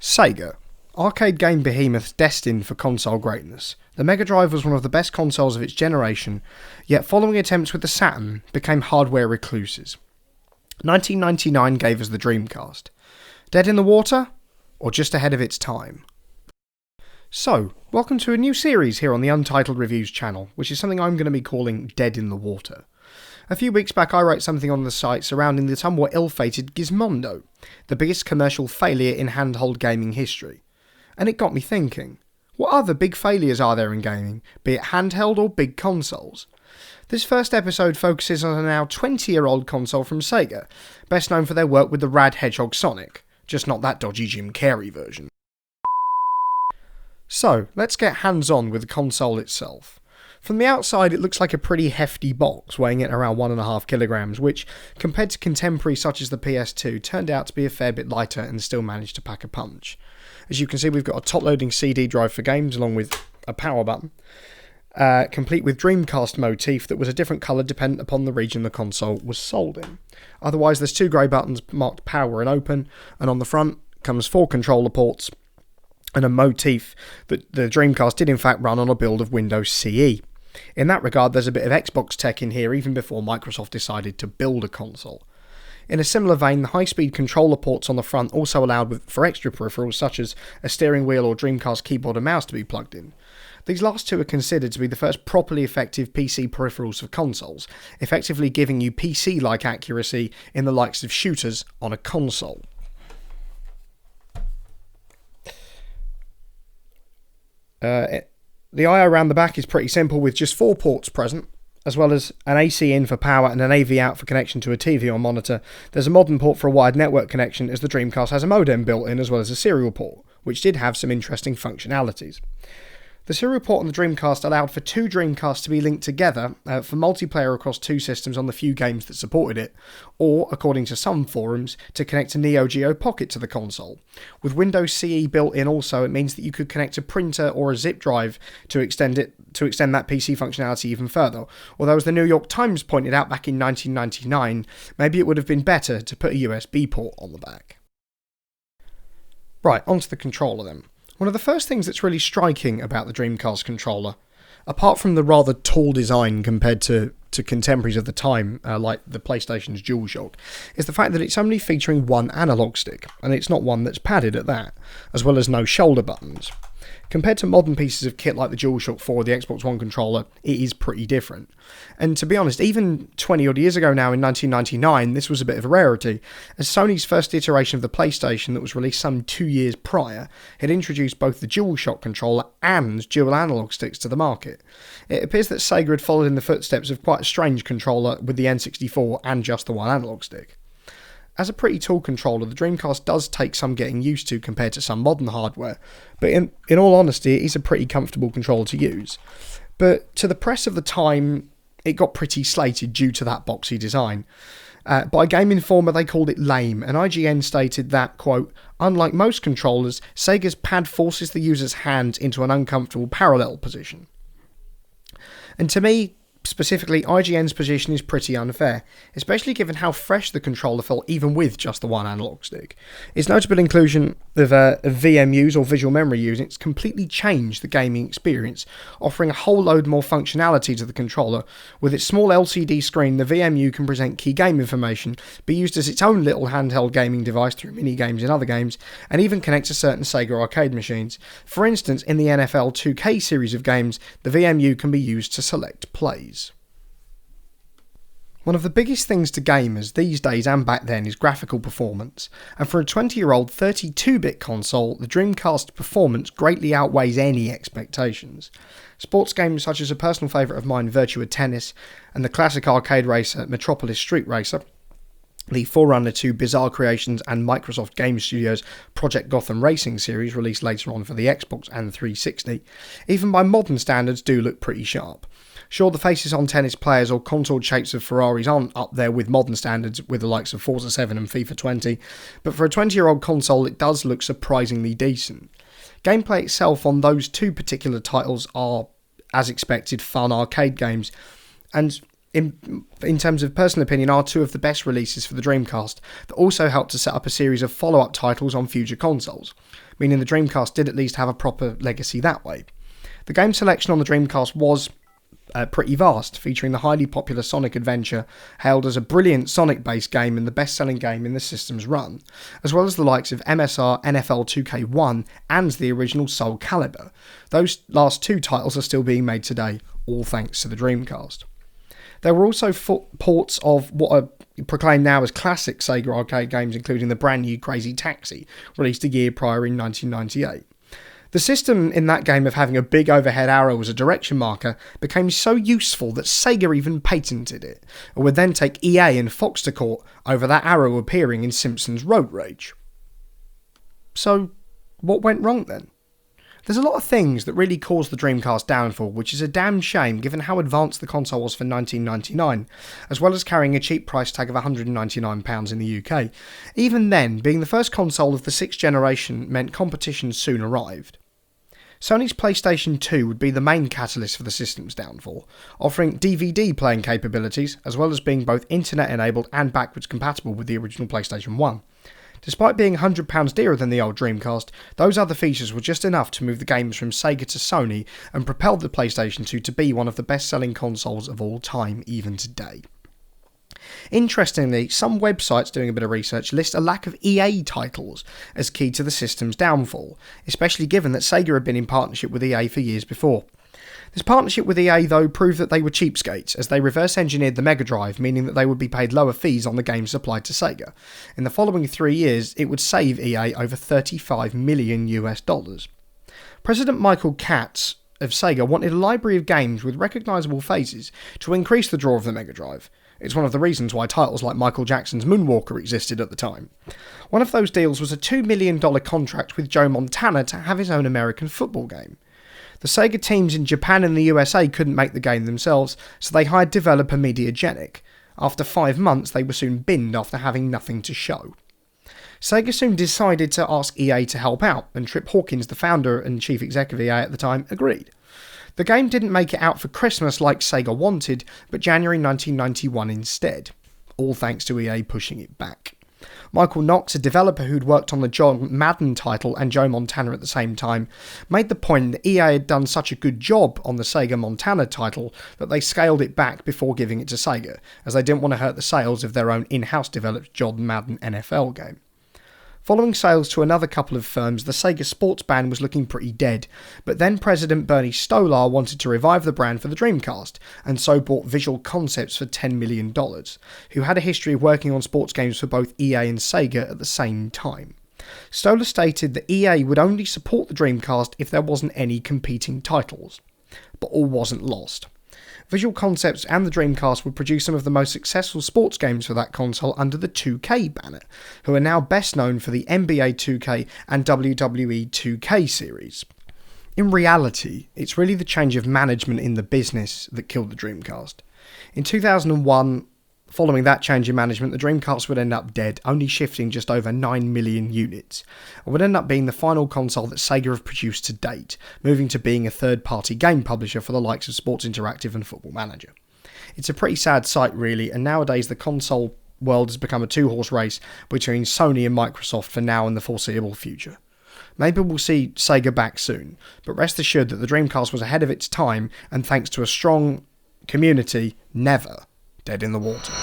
SEGA, arcade game behemoth destined for console greatness. The Mega Drive was one of the best consoles of its generation, yet following attempts with the Saturn became hardware recluses. 1999 gave us the Dreamcast. Dead in the water? Or just ahead of its time? So, welcome to a new series here on the Untitled Reviews channel, which is something I'm going to be calling Dead in the Water. A few weeks back I wrote something on the site surrounding the somewhat ill-fated Gizmondo, the biggest commercial failure in handheld gaming history. And it got me thinking, what other big failures are there in gaming, be it handheld or big consoles? This first episode focuses on a now 20-year-old console from Sega, best known for their work with the Rad Hedgehog Sonic, just not that dodgy Jim Carrey version. So, let's get hands-on with the console itself. From the outside, it looks like a pretty hefty box, weighing in around 1.5 kilograms, which, compared to contemporaries such as the PS2, turned out to be a fair bit lighter and still managed to pack a punch. As you can see, we've got a top-loading CD drive for games, along with a power button, complete with Dreamcast motif that was a different colour dependent upon the region the console was sold in. Otherwise, there's two grey buttons marked power and open, and on the front comes 4 controller ports, and a motif that the Dreamcast did in fact run on a build of Windows CE. In that regard, there's a bit of Xbox tech in here even before Microsoft decided to build a console. In a similar vein, the high-speed controller ports on the front also allowed for extra peripherals such as a steering wheel or Dreamcast keyboard and mouse to be plugged in. These last two are considered to be the first properly effective PC peripherals for consoles, effectively giving you PC-like accuracy in the likes of shooters on a console. The I/O around the back is pretty simple with just 4 ports present, as well as an AC in for power and an AV out for connection to a TV or monitor. There's a modern port for a wired network connection, as the Dreamcast has a modem built in as well as a serial port, which did have some interesting functionalities. The serial port on the Dreamcast allowed for 2 Dreamcasts to be linked together for multiplayer across 2 systems on the few games that supported it, or, according to some forums, to connect a Neo Geo Pocket to the console. With Windows CE built in also, it means that you could connect a printer or a zip drive to extend that PC functionality even further. Although, as the New York Times pointed out back in 1999, maybe it would have been better to put a USB port on the back. Right, onto the controller then. One of the first things that's really striking about the Dreamcast controller, apart from the rather tall design compared to contemporaries of the time, like the PlayStation's DualShock, is the fact that it's only featuring one analog stick, and it's not one that's padded at that, as well as no shoulder buttons. Compared to modern pieces of kit like the DualShock 4 or the Xbox One controller, it is pretty different. And to be honest, even 20 odd years ago now in 1999, this was a bit of a rarity, as Sony's first iteration of the PlayStation that was released some 2 years prior had introduced both the DualShock controller and dual analog sticks to the market. It appears that Sega had followed in the footsteps of quite a strange controller with the N64 and just the one analog stick. As a pretty tall controller, the Dreamcast does take some getting used to compared to some modern hardware, but in all honesty, it is a pretty comfortable controller to use. But to the press of the time, it got pretty slated due to that boxy design. By Game Informer, they called it lame, and IGN stated that, quote, "Unlike most controllers, Sega's pad forces the user's hand into an uncomfortable parallel position." And to me, specifically, IGN's position is pretty unfair, especially given how fresh the controller felt even with just the one analog stick. Its notable inclusion of VMUs or visual memory units completely changed the gaming experience, offering a whole load more functionality to the controller. With its small LCD screen, the VMU can present key game information, be used as its own little handheld gaming device through mini-games in other games, and even connect to certain Sega arcade machines. For instance, in the NFL 2K series of games, the VMU can be used to select plays. One of the biggest things to gamers these days and back then is graphical performance, and for a 20-year-old 32-bit console, the Dreamcast performance greatly outweighs any expectations. Sports games such as a personal favourite of mine, Virtua Tennis, and the classic arcade racer Metropolis Street Racer, the forerunner to Bizarre Creations and Microsoft Game Studios' Project Gotham Racing series, released later on for the Xbox and 360, even by modern standards do look pretty sharp. Sure, the faces on tennis players or contoured shapes of Ferraris aren't up there with modern standards with the likes of Forza 7 and FIFA 20, but for a 20-year-old console it does look surprisingly decent. Gameplay itself on those 2 particular titles are, as expected, fun arcade games, and in terms of personal opinion, are two of the best releases for the Dreamcast that also helped to set up a series of follow-up titles on future consoles, meaning the Dreamcast did at least have a proper legacy that way. The game selection on the Dreamcast was pretty vast, featuring the highly popular Sonic Adventure, hailed as a brilliant Sonic-based game and the best-selling game in the system's run, as well as the likes of MSR, NFL 2K1 and the original Soul Calibur. Those last two titles are still being made today, all thanks to the Dreamcast. There were also ports of what are proclaimed now as classic Sega arcade games, including the brand new Crazy Taxi, released a year prior in 1998. The system in that game of having a big overhead arrow as a direction marker became so useful that Sega even patented it, and would then take EA and Fox to court over that arrow appearing in Simpsons Road Rage. So, what went wrong then? There's a lot of things that really caused the Dreamcast downfall, which is a damn shame given how advanced the console was for $1999, as well as carrying a cheap price tag of £199 in the UK. Even then, being the first console of the 6th generation meant competition soon arrived. Sony's PlayStation 2 would be the main catalyst for the system's downfall, offering DVD playing capabilities, as well as being both internet enabled and backwards compatible with the original PlayStation 1. Despite being £100 dearer than the old Dreamcast, those other features were just enough to move the games from Sega to Sony and propelled the PlayStation 2 to be one of the best-selling consoles of all time, even today. Interestingly, some websites doing a bit of research list a lack of EA titles as key to the system's downfall, especially given that Sega had been in partnership with EA for years before. This partnership with EA, though, proved that they were cheapskates, as they reverse-engineered the Mega Drive, meaning that they would be paid lower fees on the games supplied to Sega. In the following 3 years, it would save EA over $35 million. President Michael Katz of Sega wanted a library of games with recognisable faces to increase the draw of the Mega Drive. It's one of the reasons why titles like Michael Jackson's Moonwalker existed at the time. One of those deals was a $2 million contract with Joe Montana to have his own American football game. The Sega teams in Japan and the USA couldn't make the game themselves, so they hired developer Mediagenic. After 5 months, they were soon binned after having nothing to show. Sega soon decided to ask EA to help out, and Trip Hawkins, the founder and chief executive of EA at the time, agreed. The game didn't make it out for Christmas like Sega wanted, but January 1991 instead, all thanks to EA pushing it back. Michael Knox, a developer who'd worked on the John Madden title and Joe Montana at the same time, made the point that EA had done such a good job on the Sega Montana title that they scaled it back before giving it to Sega, as they didn't want to hurt the sales of their own in-house developed John Madden NFL game. Following sales to another couple of firms, the Sega sports brand was looking pretty dead, but then President Bernie Stolar wanted to revive the brand for the Dreamcast, and so bought Visual Concepts for $10 million, who had a history of working on sports games for both EA and Sega at the same time. Stolar stated that EA would only support the Dreamcast if there wasn't any competing titles. But all wasn't lost. Visual Concepts and the Dreamcast would produce some of the most successful sports games for that console under the 2K banner, who are now best known for the NBA 2K and WWE 2K series. In reality, it's really the change of management in the business that killed the Dreamcast. In 2001, following that change in management, the Dreamcast would end up dead, only shifting just over 9 million units, and would end up being the final console that Sega have produced to date, moving to being a third-party game publisher for the likes of Sports Interactive and Football Manager. It's a pretty sad sight, really, and nowadays the console world has become a two-horse race between Sony and Microsoft for now and the foreseeable future. Maybe we'll see Sega back soon, but rest assured that the Dreamcast was ahead of its time, and thanks to a strong community, never dead in the water.